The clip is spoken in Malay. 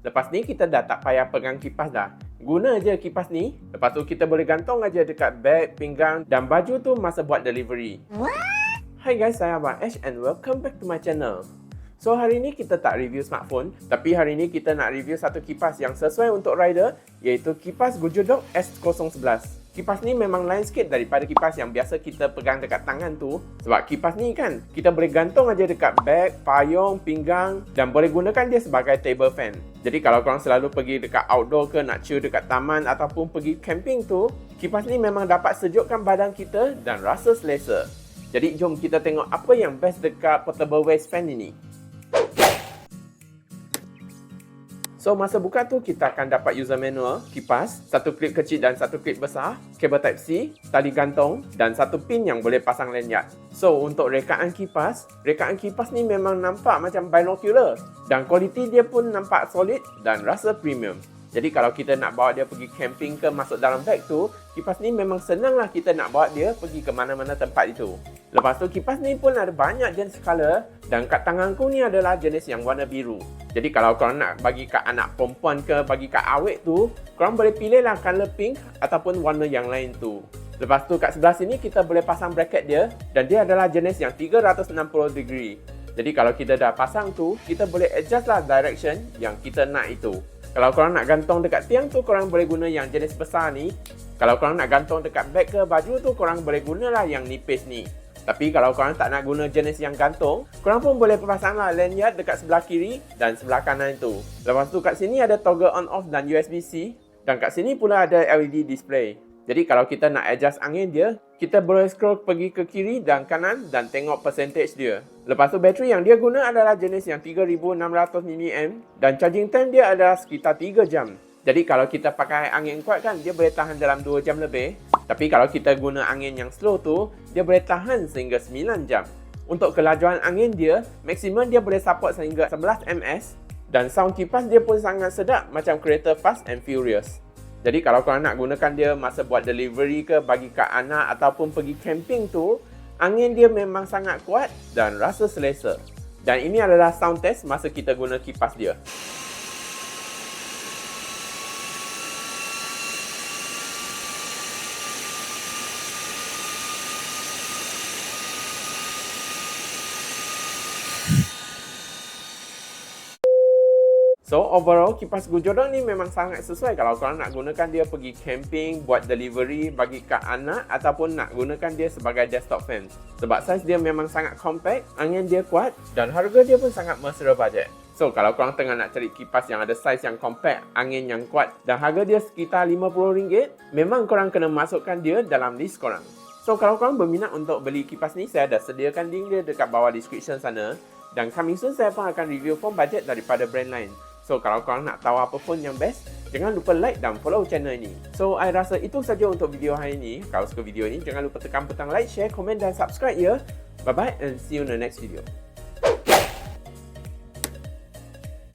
Lepas ni kita dah tak payah pegang kipas dah. Guna je kipas ni. Lepas tu kita boleh gantung aja dekat beg, pinggang dan baju tu masa buat delivery. Hai guys, saya Abang Ash and welcome back to my channel. So hari ni kita tak review smartphone, tapi hari ni kita nak review satu kipas yang sesuai untuk rider, iaitu kipas GOOJODOQ S011. Kipas ni memang lain sikit daripada kipas yang biasa kita pegang dekat tangan tu. Sebab kipas ni kan, kita boleh gantung aja dekat beg, payung, pinggang dan boleh gunakan dia sebagai table fan. Jadi kalau korang selalu pergi dekat outdoor ke, nak chill dekat taman ataupun pergi camping tu, kipas ni memang dapat sejukkan badan kita dan rasa selesa. Jadi jom kita tengok apa yang best dekat portable waist fan ini. So masa buka tu kita akan dapat user manual, kipas, satu klip kecil dan satu klip besar, kabel Type-C, tali gantung dan satu pin yang boleh pasang lanyard. So untuk rekaan kipas ni memang nampak macam binocular dan kualiti dia pun nampak solid dan rasa premium. Jadi kalau kita nak bawa dia pergi camping ke masuk dalam beg tu, kipas ni memang senanglah kita nak bawa dia pergi ke mana-mana tempat itu. Lepas tu kipas ni pun ada banyak jenis color dan kat tanganku ni adalah jenis yang warna biru. Jadi kalau korang nak bagi kat anak perempuan ke bagi kat awet tu, korang boleh pilih lah color pink ataupun warna yang lain tu. Lepas tu kat sebelah sini kita boleh pasang bracket dia dan dia adalah jenis yang 360 degree. Jadi kalau kita dah pasang tu, kita boleh adjust lah direction yang kita nak itu. Kalau korang nak gantung dekat tiang tu, korang boleh guna yang jenis besar ni. Kalau korang nak gantung dekat beg ke baju tu, korang boleh gunalah yang nipis ni. Tapi kalau korang tak nak guna jenis yang gantung, korang pun boleh pasanglah lanyard dekat sebelah kiri dan sebelah kanan tu. Lepas tu kat sini ada toggle on off dan USB-C. Dan kat sini pula ada LED display. Jadi kalau kita nak adjust angin dia, kita boleh scroll pergi ke kiri dan kanan dan tengok percentage dia. Lepas tu bateri yang dia guna adalah jenis yang 3600 mAh dan charging time dia adalah sekitar 3 jam. Jadi kalau kita pakai angin kuat kan, dia boleh tahan dalam 2 jam lebih. Tapi kalau kita guna angin yang slow tu, dia boleh tahan sehingga 9 jam. Untuk kelajuan angin dia, maksimum dia boleh support sehingga 11 ms dan sound kipas dia pun sangat sedap macam kereta Fast and Furious. Jadi kalau korang nak gunakan dia masa buat delivery ke, bagi kat anak ataupun pergi camping tu, angin dia memang sangat kuat dan rasa selesa. Dan ini adalah sound test masa kita guna kipas dia. So overall, kipas GOOJODOQ ni memang sangat sesuai kalau korang nak gunakan dia pergi camping, buat delivery, bagi kat anak ataupun nak gunakan dia sebagai desktop fan. Sebab saiz dia memang sangat compact, angin dia kuat dan harga dia pun sangat mesra bajet. So kalau korang tengah nak cari kipas yang ada saiz yang compact, angin yang kuat dan harga dia sekitar RM50, memang korang kena masukkan dia dalam list korang. So kalau korang berminat untuk beli kipas ni, saya dah sediakan link dia dekat bawah description sana. Dan coming soon saya pun akan review phone budget daripada brand lain. So kalau korang nak tahu apa phone yang best, jangan lupa like dan follow channel ini. So I rasa itu saja untuk video hari ini. Kalau suka video ini, jangan lupa tekan butang like, share, komen dan subscribe ya. Bye bye and see you in the next video.